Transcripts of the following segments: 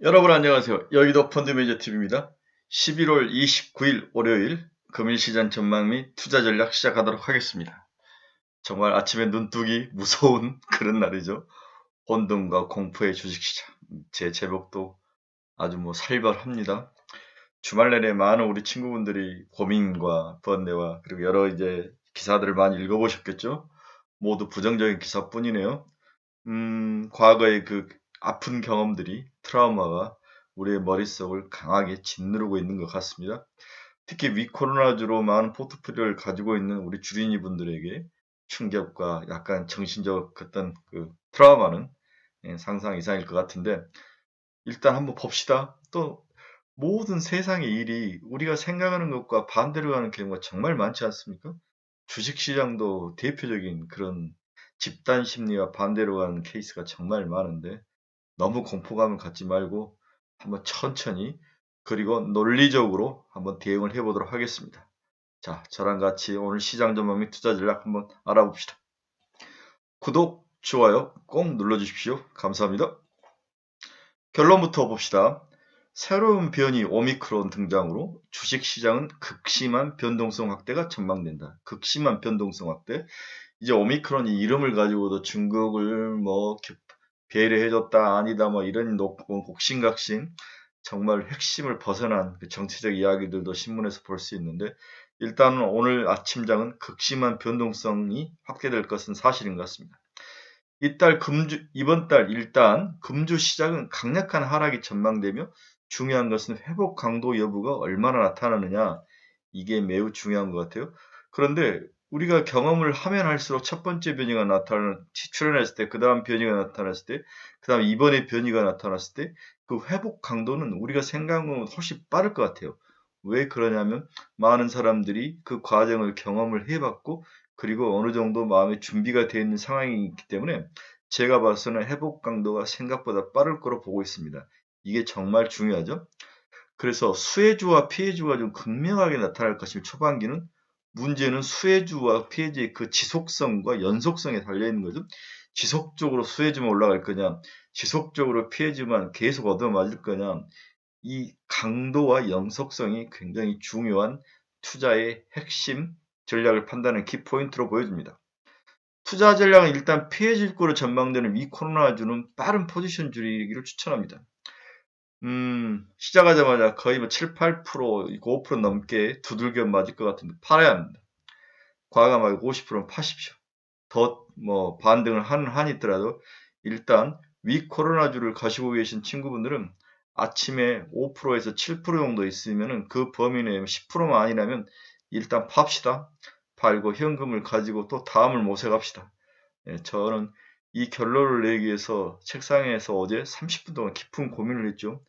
여러분 안녕하세요. 여의도 펀드매니저TV입니다. 11월 29일 월요일 금일시장 전망 및 투자 전략 시작하도록 하겠습니다. 정말 아침에 눈뜨기 무서운 그런 날이죠. 혼돈과 공포의 주식시장. 제 제목도 아주 살벌합니다. 주말 내내 많은 우리 친구분들이 고민과 번뇌와 그리고 여러 기사들을 많이 읽어보셨겠죠? 모두 부정적인 기사뿐이네요. 과거의 그 아픈 경험들이 트라우마가 우리의 머릿속을 강하게 짓누르고 있는 것 같습니다. 특히 위코로나주로 많은 포트폴리오를 가지고 있는 우리 주린이 분들에게 충격과 약간 정신적 어떤 그 트라우마는 상상 이상일 것 같은데 일단 한번 봅시다. 또 모든 세상의 일이 우리가 생각하는 것과 반대로 가는 경우가 정말 많지 않습니까? 주식시장도 대표적인 그런 집단 심리와 반대로 가는 케이스가 정말 많은데 너무 공포감을 갖지 말고 한번 천천히 그리고 논리적으로 한번 대응을 해보도록 하겠습니다. 자, 저랑 같이 오늘 시장 전망 및 투자 전략 한번 알아봅시다. 구독, 좋아요 꼭 눌러주십시오. 감사합니다. 결론부터 봅시다. 새로운 변이 오미크론 등장으로 주식시장은 극심한 변동성 확대가 전망된다. 극심한 변동성 확대. 이제 오미크론이 이름을 가지고도 중국을 배려해줬다 아니다 이런 곡신각신 정말 핵심을 벗어난 그 정치적 이야기들도 신문에서 볼 수 있는데 일단은 오늘 아침장은 극심한 변동성이 확대될 것은 사실인 것 같습니다. 이번 달 일단 금주 시작은 강력한 하락이 전망되며 중요한 것은 회복 강도 여부가 얼마나 나타나느냐 이게 매우 중요한 것 같아요. 그런데 우리가 경험을 하면 할수록 첫 번째 변이가 출현했을 때, 그 다음 변이가 나타났을 때, 그 다음 이번에 변이가 나타났을 때, 그 회복 강도는 우리가 생각한 것보다 훨씬 빠를 것 같아요. 왜 그러냐면 많은 사람들이 그 과정을 경험을 해봤고, 그리고 어느 정도 마음의 준비가 되어 있는 상황이 있기 때문에 제가 봐서는 회복 강도가 생각보다 빠를 거로 보고 있습니다. 이게 정말 중요하죠. 그래서 수혜주와 피해주가 좀 극명하게 나타날 것이며 초반기는 문제는 수혜주와 피해주의 그 지속성과 연속성에 달려있는 거죠. 지속적으로 수혜주만 올라갈 거냐, 지속적으로 피해주만 계속 얻어맞을 거냐, 이 강도와 연속성이 굉장히 중요한 투자의 핵심 전략을 판단하는 키포인트로 보여집니다. 투자 전략은 일단 피해질 거로 전망되는 위코로나주는 빠른 포지션 줄이기를 추천합니다. 시작하자마자 거의 7, 8%, 5% 넘게 두들겨 맞을 것 같은데 팔아야 합니다. 과감하게 50%는 파십시오. 더 반등을 하는 한이 있더라도 일단 위코로나주를 가지고 계신 친구분들은 아침에 5%에서 7% 정도 있으면은 그 범위 내에 10%만 아니라면 일단 팝시다. 팔고 현금을 가지고 또 다음을 모색합시다. 저는 이 결론을 내기 위해서 책상에서 어제 30분 동안 깊은 고민을 했죠.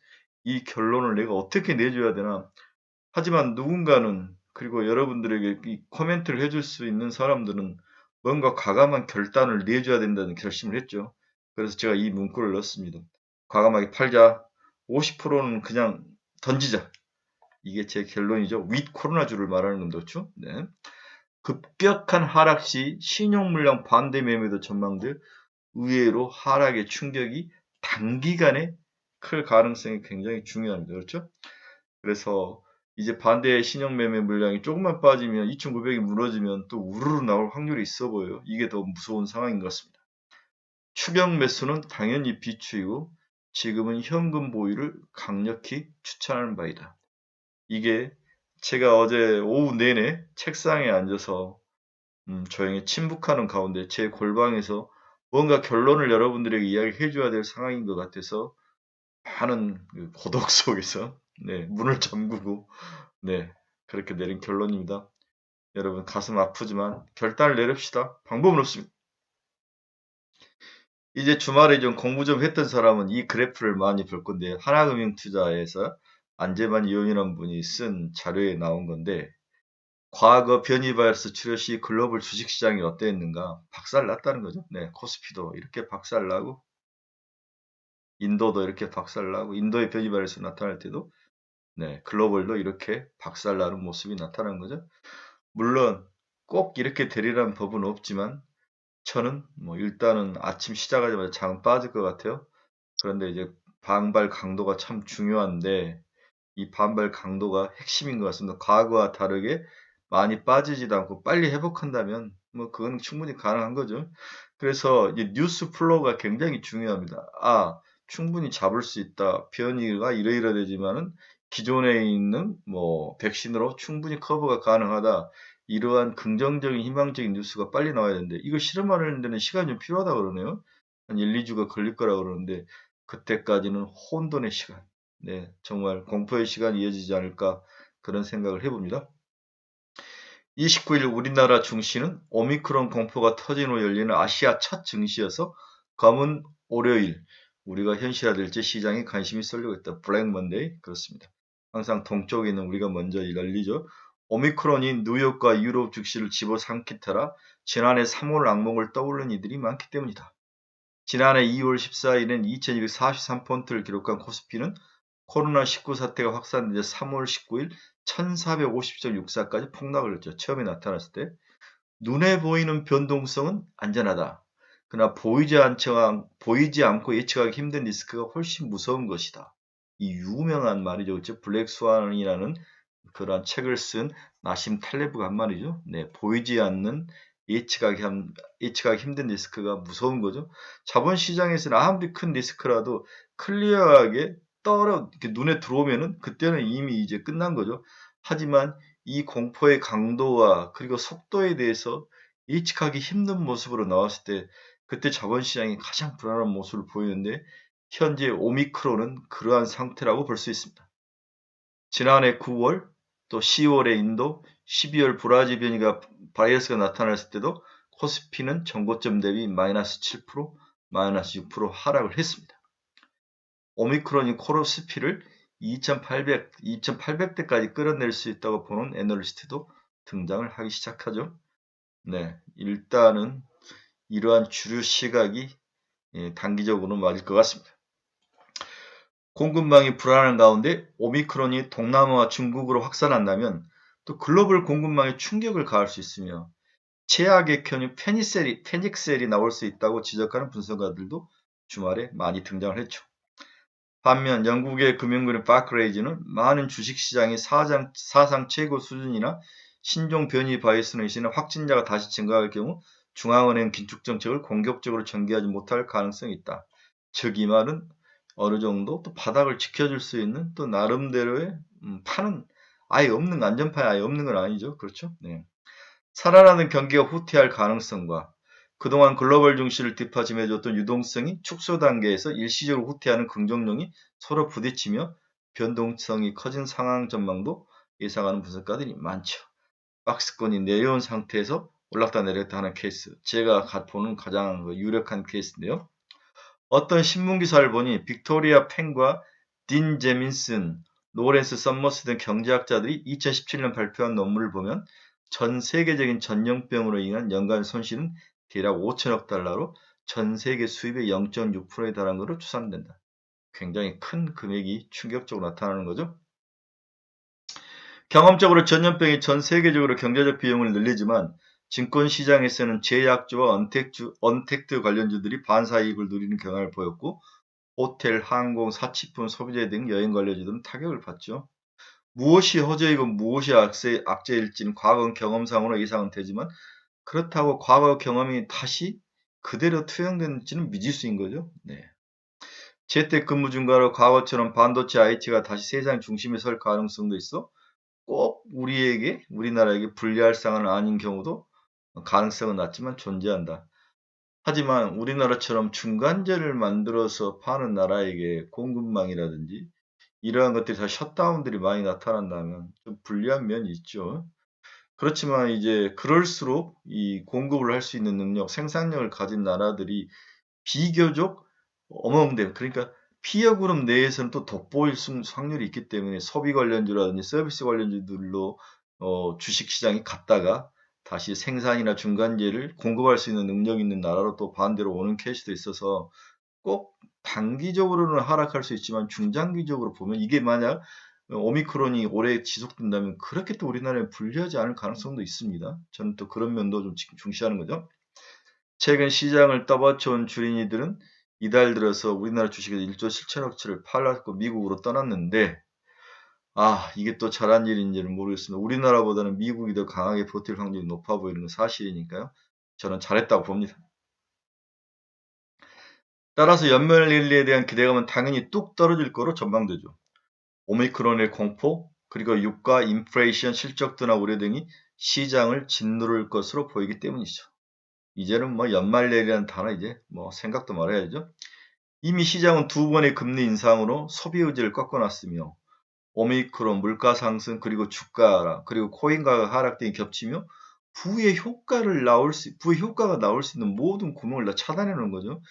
이 결론을 내가 어떻게 내줘야 되나. 하지만 누군가는 그리고 여러분들에게 이 코멘트를 해줄 수 있는 사람들은 뭔가 과감한 결단을 내줘야 된다는 결심을 했죠. 그래서 제가 이 문구를 넣었습니다. 과감하게 팔자. 50%는 그냥 던지자. 이게 제 결론이죠. 윗 코로나주를 말하는 건데 그렇죠? 네. 급격한 하락 시 신용물량 반대 매매도 전망돼 의외로 하락의 충격이 단기간에 클 가능성이 굉장히 중요합니다. 그렇죠? 그래서 이제 반대의 신용 매매 물량이 조금만 빠지면 2,900이 무너지면 또 우르르 나올 확률이 있어 보여요. 이게 더 무서운 상황인 것 같습니다. 추격 매수는 당연히 비추이고 지금은 현금 보유를 강력히 추천하는 바이다. 이게 제가 어제 오후 내내 책상에 앉아서 조용히 침묵하는 가운데 제 골방에서 뭔가 결론을 여러분들에게 이야기해 줘야 될 상황인 것 같아서 많은 그 고독 속에서 문을 잠그고 그렇게 내린 결론입니다. 여러분 가슴 아프지만 결단을 내립시다. 방법은 없습니다. 이제 주말에 좀 공부 좀 했던 사람은 이 그래프를 많이 볼 건데 하나금융투자에서 안재만 이용이라는 분이 쓴 자료에 나온 건데 과거 변이 바이러스 치료 시 글로벌 주식시장이 어땠는가 박살났다는 거죠. 코스피도 이렇게 박살나고 인도도 이렇게 박살나고 인도의 변이 바이러스 나타날 때도 글로벌도 이렇게 박살나는 모습이 나타나는 거죠. 물론 꼭 이렇게 되리라는 법은 없지만 저는 일단은 아침 시작하자마자 장 빠질 것 같아요. 그런데 이제 반발 강도가 참 중요한데 이 반발 강도가 핵심인 것 같습니다. 과거와 다르게 많이 빠지지도 않고 빨리 회복한다면 뭐 그건 충분히 가능한 거죠. 그래서 이 뉴스 플로우가 굉장히 중요합니다. 충분히 잡을 수 있다. 변이가 이러이러되지만은 기존에 있는 뭐 백신으로 충분히 커버가 가능하다. 이러한 긍정적인 희망적인 뉴스가 빨리 나와야 되는데 이거 실험하는 데는 시간이 좀 필요하다 그러네요. 한 1-2주가 걸릴 거라고 그러는데 그때까지는 혼돈의 시간. 네, 정말 공포의 시간이 이어지지 않을까 그런 생각을 해봅니다. 29일 우리나라 증시는 오미크론 공포가 터진 후 열리는 아시아 첫 증시여서 검은 월요일 우리가 현실화될지 시장에 관심이 쏠리고 있다. 블랙 먼데이 그렇습니다. 항상 동쪽에 있는 우리가 먼저 열리죠. 오미크론이 뉴욕과 유럽 증시를 집어삼킨 터라 지난해 3월 악몽을 떠올린 이들이 많기 때문이다. 지난해 2월 14일엔 2243폰트를 기록한 코스피는 코로나19 사태가 확산된 3월 19일 1450.64까지 폭락을 했죠. 처음에 나타났을 때. 눈에 보이는 변동성은 안전하다. 그러나 보이지 않고 예측하기 힘든 리스크가 훨씬 무서운 것이다. 이 유명한 말이죠. 그렇죠? 블랙스완이라는 그러한 책을 쓴 나심 탈레브가 한 말이죠. 네, 보이지 않는 예측하기 힘든 리스크가 무서운 거죠. 자본시장에서는 아무리 큰 리스크라도 클리어하게 이렇게 눈에 들어오면은 그때는 이미 이제 끝난 거죠. 하지만 이 공포의 강도와 그리고 속도에 대해서 예측하기 힘든 모습으로 나왔을 때 그때 자본시장이 가장 불안한 모습을 보이는데 현재 오미크론은 그러한 상태라고 볼 수 있습니다. 지난해 9월 또 10월에 인도, 12월 브라질 변이가 바이러스가 나타났을 때도 코스피는 전고점 대비 마이너스 7%, 마이너스 6% 하락을 했습니다. 오미크론이 코스피를 2,800대까지 끌어낼 수 있다고 보는 애널리스트도 등장을 하기 시작하죠. 네, 일단은 이러한 주류 시각이 단기적으로 맞을 것 같습니다. 공급망이 불안한 가운데 오미크론이 동남아와 중국으로 확산한다면 또 글로벌 공급망에 충격을 가할 수 있으며 최악의 경우 패닉셀이 나올 수 있다고 지적하는 분석가들도 주말에 많이 등장을 했죠. 반면 영국의 금융그룹 바클레이즈는 많은 주식시장이 사상 최고 수준이나 신종 변이 바이러스로 인해 확진자가 다시 증가할 경우 중앙은행 긴축정책을 공격적으로 전개하지 못할 가능성이 있다. 즉 이 말은 어느 정도 또 바닥을 지켜줄 수 있는 또 나름대로의 판은 아예 없는 안전판이 아예 없는 건 아니죠. 그렇죠? 네. 살아나는 경기가 후퇴할 가능성과 그동안 글로벌 증시를 뒷받침해줬던 유동성이 축소 단계에서 일시적으로 후퇴하는 긍정력이 서로 부딪히며 변동성이 커진 상황 전망도 예상하는 분석가들이 많죠. 박스권이 내려온 상태에서 올랐다 내렸다 하는 케이스. 제가 보는 가장 유력한 케이스인데요. 어떤 신문기사를 보니 빅토리아 팽과 딘 제민슨, 로렌스 썸머스 등 경제학자들이 2017년 발표한 논문을 보면 전 세계적인 전염병으로 인한 연간 손실은 대략 5천억 달러로 전 세계 수입의 0.6%에 달한 것으로 추산된다. 굉장히 큰 금액이 충격적으로 나타나는 거죠. 경험적으로 전염병이 전 세계적으로 경제적 비용을 늘리지만 증권시장에서는 제약주와 언택트 관련주들이 반사이익을 누리는 경향을 보였고 호텔, 항공, 사치품, 소비재 등 여행 관련주들은 타격을 받죠. 무엇이 허저이고 무엇이 악재일지는 과거 경험상으로 예상은 되지만 그렇다고 과거 경험이 다시 그대로 투영되는지는 미지수인 거죠. 네. 재택근무 증가로 과거처럼 반도체 IT가 다시 세상 중심에 설 가능성도 있어 꼭 우리나라에게 불리할 상황은 아닌 경우도 가능성은 낮지만 존재한다. 하지만 우리나라처럼 중간재를 만들어서 파는 나라에게 공급망이라든지 이러한 것들이 다 셧다운들이 많이 나타난다면 좀 불리한 면이 있죠. 그렇지만 이제 그럴수록 이 공급을 할 수 있는 능력, 생산력을 가진 나라들이 비교적 어마어마해요. 그러니까 피어 그룹 내에서는 또 돋보일 확률이 있기 때문에 소비 관련주라든지 서비스 관련주들로 주식 시장이 갔다가 다시 생산이나 중간재를 공급할 수 있는 능력 있는 나라로 또 반대로 오는 케이스도 있어서 꼭 단기적으로는 하락할 수 있지만 중장기적으로 보면 이게 만약 오미크론이 오래 지속된다면 그렇게 또 우리나라에 불리하지 않을 가능성도 있습니다. 저는 또 그런 면도 좀 중시하는 거죠. 최근 시장을 떠받쳐온 주린이들은 이달 들어서 우리나라 주식에서 1조 7천억치를 팔았고 미국으로 떠났는데 이게 또 잘한 일인지는 모르겠습니다. 우리나라보다는 미국이 더 강하게 버틸 확률이 높아 보이는 건 사실이니까요. 저는 잘했다고 봅니다. 따라서 연말 랠리에 대한 기대감은 당연히 뚝 떨어질 거로 전망되죠. 오미크론의 공포, 그리고 유가, 인플레이션, 실적 둔화 우려 등이 시장을 짓누를 것으로 보이기 때문이죠. 이제는 뭐 연말 랠리라는 단어 이제 뭐 생각도 말아야죠. 이미 시장은 두 번의 금리 인상으로 소비 의지를 꺾어놨으며 오미크론, 물가 상승, 그리고 주가 하락, 그리고 코인 가격 하락 등이 겹치며 부의 효과가 나올 수 있는 모든 구멍을 다 차단해 놓은 거죠.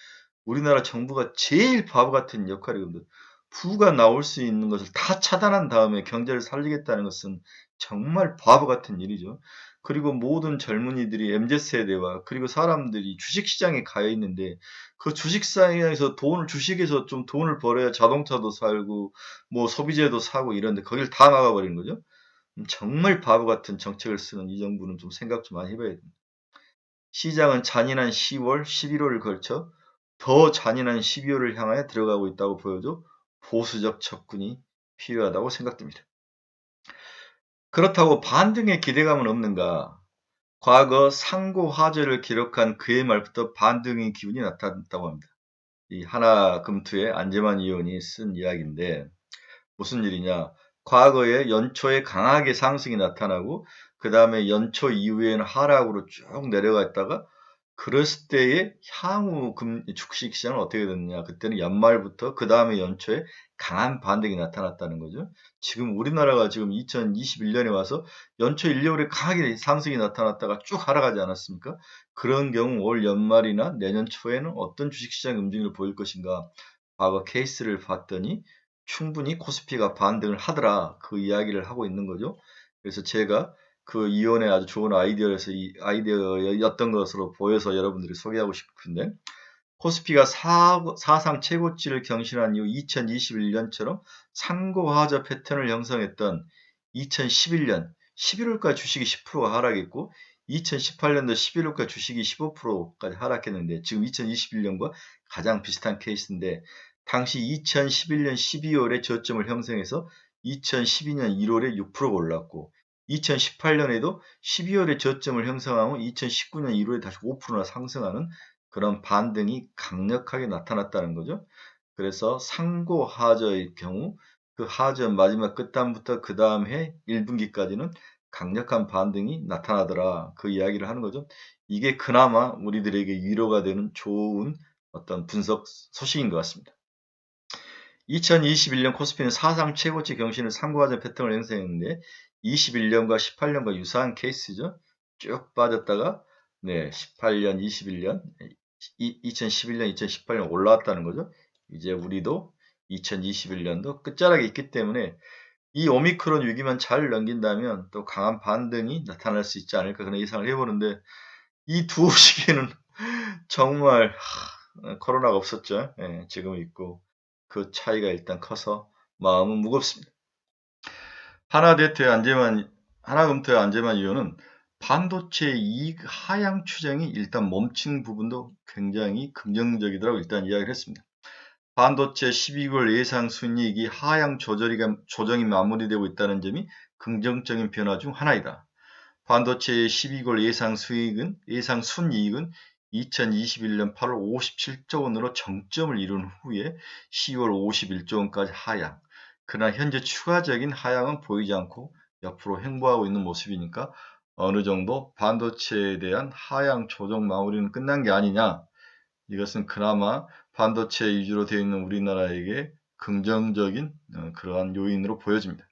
우리나라 정부가 제일 바보 같은 역할이거든요. 부가 나올 수 있는 것을 다 차단한 다음에 경제를 살리겠다는 것은 정말 바보 같은 일이죠. 그리고 모든 젊은이들이 MZ세대와 그리고 사람들이 주식시장에 가여 있는데 그 주식시장에서 주식에서 좀 돈을 벌어야 자동차도 살고 뭐 소비재도 사고 이런데 거길 다 막아버리는 거죠. 정말 바보 같은 정책을 쓰는 이 정부는 좀 생각 좀 많이 해봐야 됩니다. 시장은 잔인한 10월, 11월을 걸쳐 더 잔인한 12월을 향하여 들어가고 있다고 보여줘 보수적 접근이 필요하다고 생각됩니다. 그렇다고 반등의 기대감은 없는가? 과거 상고 화저를 기록한 그해 말부터 반등의 기운이 나타났다고 합니다. 이 하나금투의 안재만 의원이 쓴 이야기인데 무슨 일이냐? 과거에 연초에 강하게 상승이 나타나고 그 다음에 연초 이후에는 하락으로 쭉 내려갔다가 그랬을 때의 향후 주식 시장은 어떻게 됐느냐? 그때는 연말부터 그 다음에 연초에 강한 반등이 나타났다는 거죠. 지금 우리나라가 지금 2021년에 와서 연초 1, 2월에 강하게 상승이 나타났다가 쭉 하락하지 않았습니까? 그런 경우 올 연말이나 내년 초에는 어떤 주식시장 움직임을 보일 것인가? 과거 케이스를 봤더니 충분히 코스피가 반등을 하더라. 그 이야기를 하고 있는 거죠. 그래서 제가 그 이혼의 아주 좋은 아이디어였던 것으로 보여서 여러분들이 소개하고 싶은데 코스피가 사상 최고치를 경신한 이후 2021년처럼 상고하저 패턴을 형성했던 2011년 11월까지 주식이 10%가 하락했고 2018년도 11월까지 주식이 15%까지 하락했는데 지금 2021년과 가장 비슷한 케이스인데 당시 2011년 12월에 저점을 형성해서 2012년 1월에 6%가 올랐고 2018년에도 12월에 저점을 형성하고 2019년 1월에 다시 5%나 상승하는 그런 반등이 강력하게 나타났다는 거죠. 그래서 상고 하저의 경우 그 하저 마지막 끝단부터 그 다음 해 1분기까지는 강력한 반등이 나타나더라. 그 이야기를 하는 거죠. 이게 그나마 우리들에게 위로가 되는 좋은 어떤 분석 소식인 것 같습니다. 2021년 코스피는 사상 최고치 경신을 상고하저 패턴을 형성했는데 21년과 18년과 유사한 케이스죠. 쭉 빠졌다가 18년, 21년, 2011년, 2018년 올라왔다는 거죠. 이제 우리도 2021년도 끝자락에 있기 때문에 이 오미크론 위기만 잘 넘긴다면 또 강한 반등이 나타날 수 있지 않을까 그런 예상을 해보는데 이 두 시기에는 정말 코로나가 없었죠. 지금 있고 그 차이가 일단 커서 마음은 무겁습니다. 하나금투의 안재만 의원은 반도체 이익 하향 추정이 일단 멈춘 부분도 굉장히 긍정적이더라고 일단 이야기를 했습니다. 반도체 12개월 예상 순이익이 하향 조정이 마무리되고 있다는 점이 긍정적인 변화 중 하나이다. 반도체의 12개월 예상 순이익은 2021년 8월 57조 원으로 정점을 이룬 후에 10월 51조 원까지 하향. 그러나 현재 추가적인 하향은 보이지 않고 옆으로 횡보하고 있는 모습이니까 어느 정도 반도체에 대한 하향 조정 마무리는 끝난 게 아니냐. 이것은 그나마 반도체 위주로 되어 있는 우리나라에게 긍정적인 그러한 요인으로 보여집니다.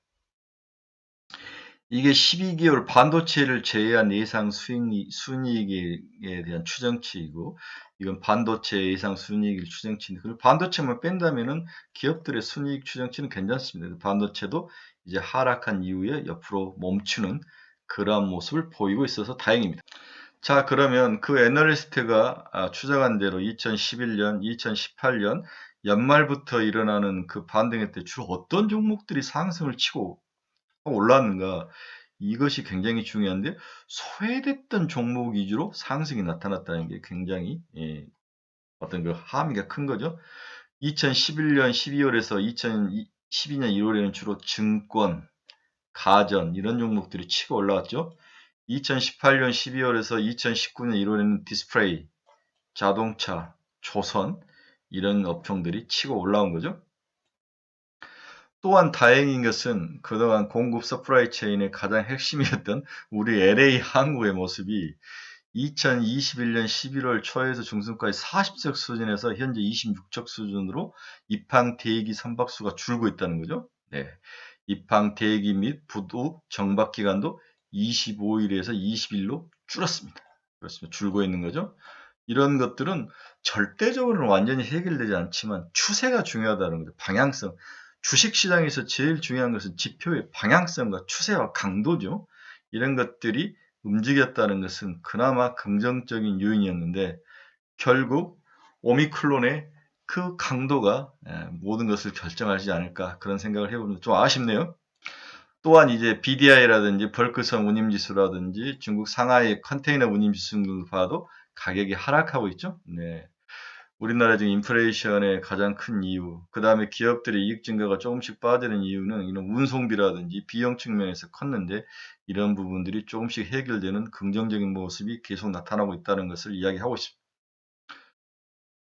이게 12개월 반도체를 제외한 예상 순이익에 대한 추정치이고 이건 반도체 예상 순이익을 추정치인데 그리고 반도체만 뺀다면은 기업들의 순이익 추정치는 괜찮습니다. 반도체도 이제 하락한 이후에 옆으로 멈추는 그러한 모습을 보이고 있어서 다행입니다. 자, 그러면 그 애널리스트가 추정한 대로 2011년, 2018년 연말부터 일어나는 그 반등에 때 주로 어떤 종목들이 상승을 치고 올랐는가 이것이 굉장히 중요한데 소외됐던 종목 위주로 상승이 나타났다는 게 굉장히 어떤 그 함의가 큰 거죠. 2011년 12월에서 2012년 1월에는 주로 증권, 가전 이런 종목들이 치고 올라왔죠. 2018년 12월에서 2019년 1월에는 디스플레이, 자동차, 조선 이런 업종들이 치고 올라온 거죠. 또한 다행인 것은 그동안 공급 서프라이 체인의 가장 핵심이었던 우리 LA 항구의 모습이 2021년 11월 초에서 중순까지 40척 수준에서 현재 26척 수준으로 입항 대기 선박수가 줄고 있다는 거죠. 네. 입항 대기 및 부도 정박 기간도 25일에서 20일로 줄었습니다. 그렇습니다. 줄고 있는 거죠. 이런 것들은 절대적으로는 완전히 해결되지 않지만 추세가 중요하다는 거죠. 방향성. 주식시장에서 제일 중요한 것은 지표의 방향성과 추세와 강도죠. 이런 것들이 움직였다는 것은 그나마 긍정적인 요인이었는데 결국 오미크론의 그 강도가 모든 것을 결정하지 않을까 그런 생각을 해보면 좀 아쉽네요. 또한 이제 BDI라든지 벌크성 운임지수라든지 중국 상하이 컨테이너 운임지수를 봐도 가격이 하락하고 있죠. 네. 우리나라 지금 인플레이션의 가장 큰 이유, 그 다음에 기업들의 이익 증가가 조금씩 빠지는 이유는 이런 운송비라든지 비용 측면에서 컸는데 이런 부분들이 조금씩 해결되는 긍정적인 모습이 계속 나타나고 있다는 것을 이야기하고 싶습니다.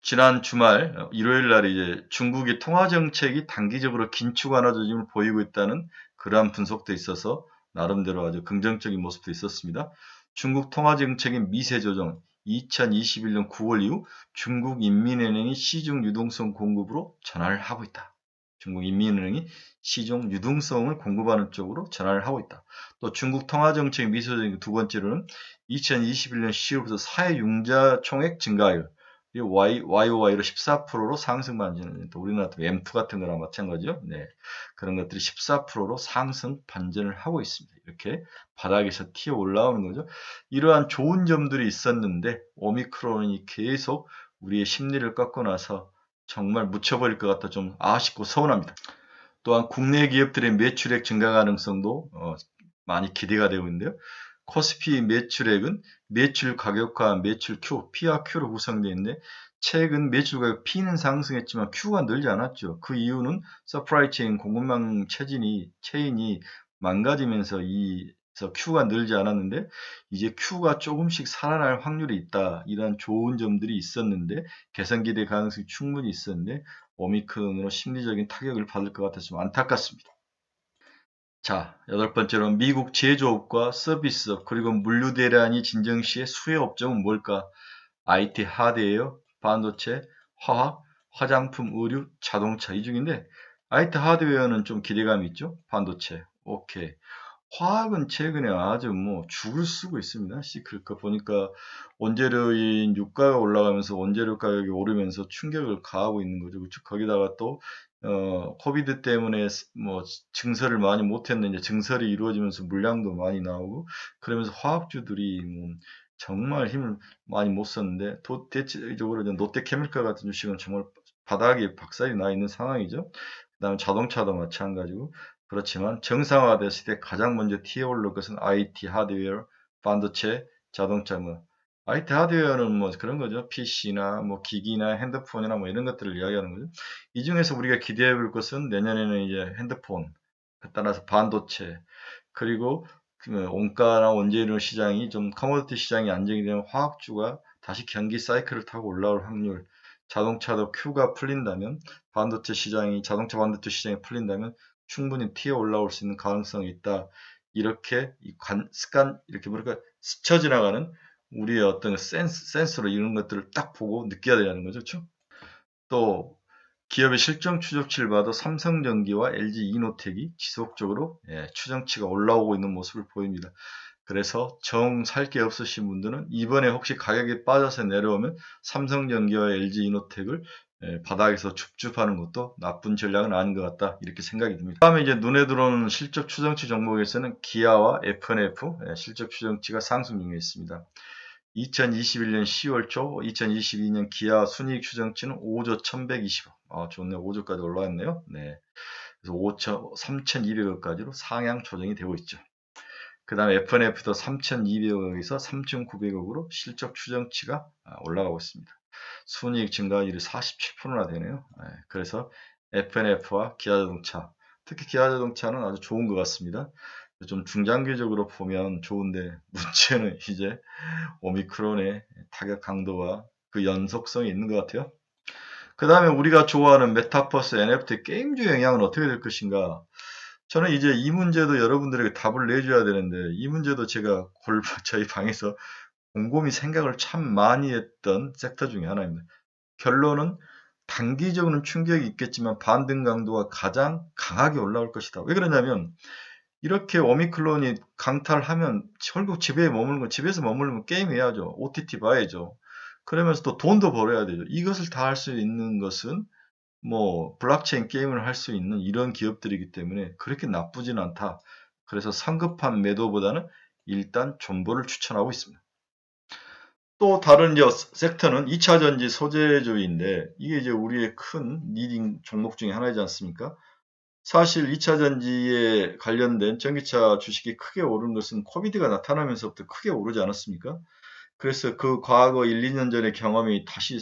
지난 주말 일요일 날 이제 중국의 통화 정책이 단기적으로 긴축 완화조짐을 보이고 있다는 그러한 분석도 있어서 나름대로 아주 긍정적인 모습도 있었습니다. 중국 통화 정책의 미세 조정 2021년 9월 이후 중국 인민은행이 시중 유동성 공급으로 전환을 하고 있다. 중국 인민은행이 시중 유동성을 공급하는 쪽으로 전환을 하고 있다. 또 중국 통화 정책의 미세 조정 두 번째로는 2021년 10월부터 사회 융자 총액 증가율 YOY로 14%로 상승 반전을, 또 우리나라 M2 같은 거랑 마찬가지죠. 네. 그런 것들이 14%로 상승 반전을 하고 있습니다. 이렇게 바닥에서 튀어 올라오는 거죠. 이러한 좋은 점들이 있었는데, 오미크론이 계속 우리의 심리를 꺾고 나서 정말 묻혀버릴 것 같아 좀 아쉽고 서운합니다. 또한 국내 기업들의 매출액 증가 가능성도 많이 기대가 되고 있는데요. 코스피 매출액은 매출 가격과 매출 Q, P와 Q로 구성되어 있는데 최근 매출 가격 P는 상승했지만 Q가 늘지 않았죠. 그 이유는 서프라이 체인 공급망 체인이 망가지면서 Q가 늘지 않았는데 이제 Q가 조금씩 살아날 확률이 있다. 이런 좋은 점들이 있었는데 개선 기대 가능성이 충분히 있었는데 오미크론으로 심리적인 타격을 받을 것 같아서 좀 안타깝습니다. 자, 여덟 번째로 미국 제조업과 서비스업 그리고 물류 대란이 진정 시의 수혜 업종은 뭘까? IT 하드웨어, 반도체, 화학, 화장품, 의류, 자동차 이 중인데 IT 하드웨어는 좀 기대감이 있죠? 반도체. 오케이. 화학은 최근에 아주 뭐 죽을 쓰고 있습니다. 시클까 보니까 원재료인 유가가 올라가면서 원재료 가격이 오르면서 충격을 가하고 있는 거죠. 그렇죠? 거기다가 또 코비드 때문에 뭐 증설을 많이 못했는데 증설이 이루어지면서 물량도 많이 나오고 그러면서 화학주들이 뭐 정말 힘을 많이 못 썼는데 대체적으로 롯데케미칼 같은 주식은 정말 바닥에 박살이 나 있는 상황이죠. 그다음에 자동차도 마찬가지고 그렇지만 정상화됐을 때 가장 먼저 튀어오를 것은 IT 하드웨어, 반도체, 자동차 뭐 IT 하드웨어는 뭐 그런 거죠. PC나 뭐 기기나 핸드폰이나 뭐 이런 것들을 이야기하는 거죠. 이 중에서 우리가 기대해 볼 것은 내년에는 이제 핸드폰, 따라서 반도체, 그리고 그 원가나 원재료 시장이 좀 커머디티 시장이 안정이 되면 화학주가 다시 경기 사이클을 타고 올라올 확률, 자동차도 Q가 풀린다면 자동차 반도체 시장이 풀린다면 충분히 튀어 올라올 수 있는 가능성이 있다. 이렇게 이렇게 뭐랄까 스쳐 지나가는 우리의 어떤 센스로 이런 것들을 딱 보고 느껴야 되는 거죠. 그렇죠? 또 기업의 실적 추정치를 봐도 삼성전기와 LG 이노텍이 지속적으로 추정치가 올라오고 있는 모습을 보입니다. 그래서 정 살 게 없으신 분들은 이번에 혹시 가격이 빠져서 내려오면 삼성전기와 LG 이노텍을 바닥에서 줍줍하는 것도 나쁜 전략은 아닌 것 같다 이렇게 생각이 듭니다. 다음에 이제 눈에 들어오는 실적 추정치 종목에서는 기아와 F&F 실적 추정치가 상승 중에 있습니다. 2021년 10월 초, 2022년 기아 순이익 추정치는 5조 1120억. 좋네요. 5조까지 올라왔네요. 네. 그래서 3,200억까지로 상향 조정이 되고 있죠. 그 다음에 F&F도 3,200억에서 3,900억으로 실적 추정치가 올라가고 있습니다. 순이익 증가율이 47%나 되네요. 그래서 FNF와 기아자동차, 특히 기아자동차는 아주 좋은 것 같습니다. 좀 중장기적으로 보면 좋은데 문제는 이제 오미크론의 타격 강도와 그 연속성이 있는 것 같아요. 그 다음에 우리가 좋아하는 메타버스, NFT 게임주 영향은 어떻게 될 것인가? 저는 이제 이 문제도 여러분들에게 답을 내줘야 되는데 이 문제도 제가 저희 방에서 곰곰이 생각을 참 많이 했던 섹터 중에 하나입니다. 결론은 단기적으로는 충격이 있겠지만 반등 강도가 가장 강하게 올라올 것이다. 왜 그러냐면 이렇게 오미크론이 강탈하면 결국 집에서 머물면 게임해야죠. OTT 봐야죠. 그러면서 또 돈도 벌어야 되죠. 이것을 다 할 수 있는 것은 뭐 블록체인 게임을 할 수 있는 이런 기업들이기 때문에 그렇게 나쁘진 않다. 그래서 성급한 매도보다는 일단 존버를 추천하고 있습니다. 또 다른 이제 섹터는 2차 전지 소재주인데 이게 이제 우리의 큰 리딩 종목 중에 하나이지 않습니까? 사실 2차 전지에 관련된 전기차 주식이 크게 오른 것은 코비드가 나타나면서부터 크게 오르지 않았습니까? 그래서 그 과거 1, 2년 전의 경험이 다시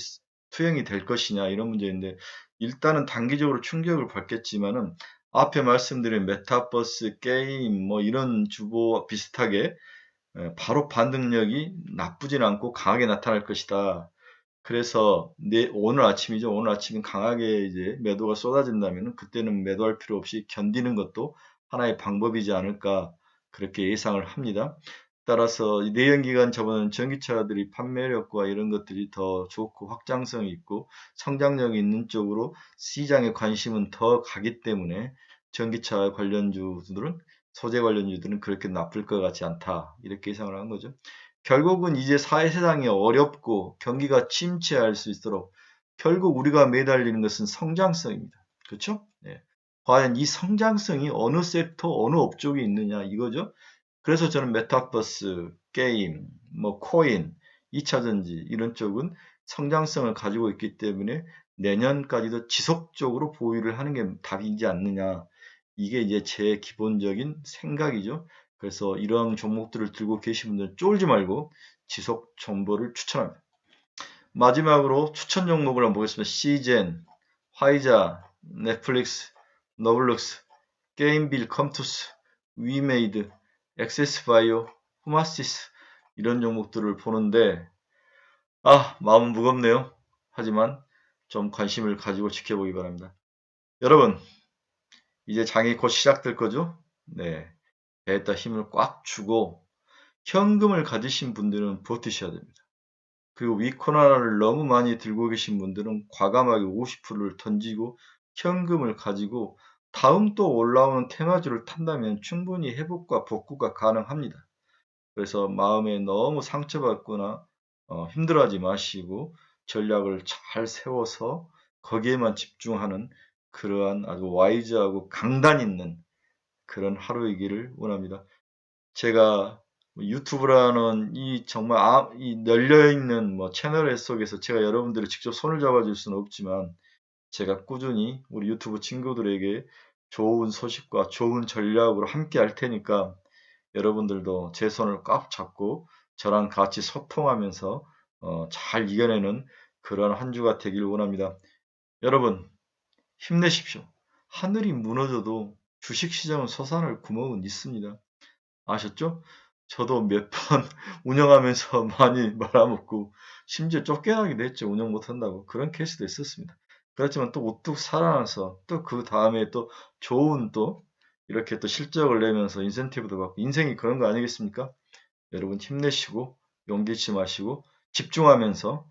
투영이 될 것이냐 이런 문제인데 일단은 단기적으로 충격을 받겠지만은 앞에 말씀드린 메타버스 게임 뭐 이런 주보와 비슷하게 바로 반등력이 나쁘진 않고 강하게 나타날 것이다. 그래서 오늘 아침이죠. 오늘 아침에 강하게 이제 매도가 쏟아진다면 그때는 매도할 필요 없이 견디는 것도 하나의 방법이지 않을까 그렇게 예상을 합니다. 따라서 내연기관 저번은 전기차들이 판매력과 이런 것들이 더 좋고 확장성이 있고 성장력이 있는 쪽으로 시장의 관심은 더 가기 때문에 전기차 관련주들은 소재 관련주들은 그렇게 나쁠 것 같지 않다 이렇게 예상을 한 거죠. 결국은 이제 사회세상이 어렵고 경기가 침체할 수 있도록 결국 우리가 매달리는 것은 성장성입니다. 그렇죠? 네. 과연 이 성장성이 어느 섹터, 어느 업종에 있느냐 이거죠. 그래서 저는 메타버스, 게임, 뭐 코인, 2차 전지 이런 쪽은 성장성을 가지고 있기 때문에 내년까지도 지속적으로 보유를 하는 게 답이지 않느냐. 이게 이제 제 기본적인 생각이죠. 그래서 이러한 종목들을 들고 계신 분들은 쫄지 말고 지속 정보를 추천합니다. 마지막으로 추천 종목을 한번 보겠습니다. 시젠, 화이자, 넷플릭스, 너블룩스, 게임빌, 컴투스, 위메이드, 엑세스바이오, 후마시스 이런 종목들을 보는데 마음은 무겁네요. 하지만 좀 관심을 가지고 지켜보기 바랍니다. 여러분 이제 장이 곧 시작될 거죠? 네, 배에다 힘을 꽉 주고 현금을 가지신 분들은 버티셔야 됩니다. 그리고 위코나를 너무 많이 들고 계신 분들은 과감하게 50%를 던지고 현금을 가지고 다음 또 올라오는 테마주를 탄다면 충분히 회복과 복구가 가능합니다. 그래서 마음에 너무 상처받거나 힘들어하지 마시고 전략을 잘 세워서 거기에만 집중하는 그러한 아주 와이즈하고 강단 있는 그런 하루이기를 원합니다. 제가 유튜브라는 이 정말 이 널려있는 뭐 채널 속에서 제가 여러분들을 직접 손을 잡아줄 수는 없지만 제가 꾸준히 우리 유튜브 친구들에게 좋은 소식과 좋은 전략으로 함께 할 테니까 여러분들도 제 손을 꽉 잡고 저랑 같이 소통하면서 잘 이겨내는 그런 한 주가 되길 원합니다. 여러분 힘내십시오. 하늘이 무너져도 주식시장은 솟아날 구멍은 있습니다. 아셨죠? 저도 몇 번 운영하면서 많이 말아먹고 심지어 쫓겨나기도 했죠. 운영 못한다고. 그런 케이스도 있었습니다. 그렇지만 또 우뚝 살아나서 또 그 다음에 또 좋은 또 이렇게 또 실적을 내면서 인센티브도 받고 인생이 그런 거 아니겠습니까? 여러분 힘내시고 용기 잃지 마시고 집중하면서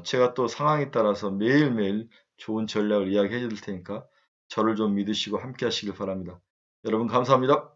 제가 또 상황에 따라서 매일매일 좋은 전략을 이야기해 드릴 테니까 저를 좀 믿으시고 함께 하시길 바랍니다. 여러분 감사합니다.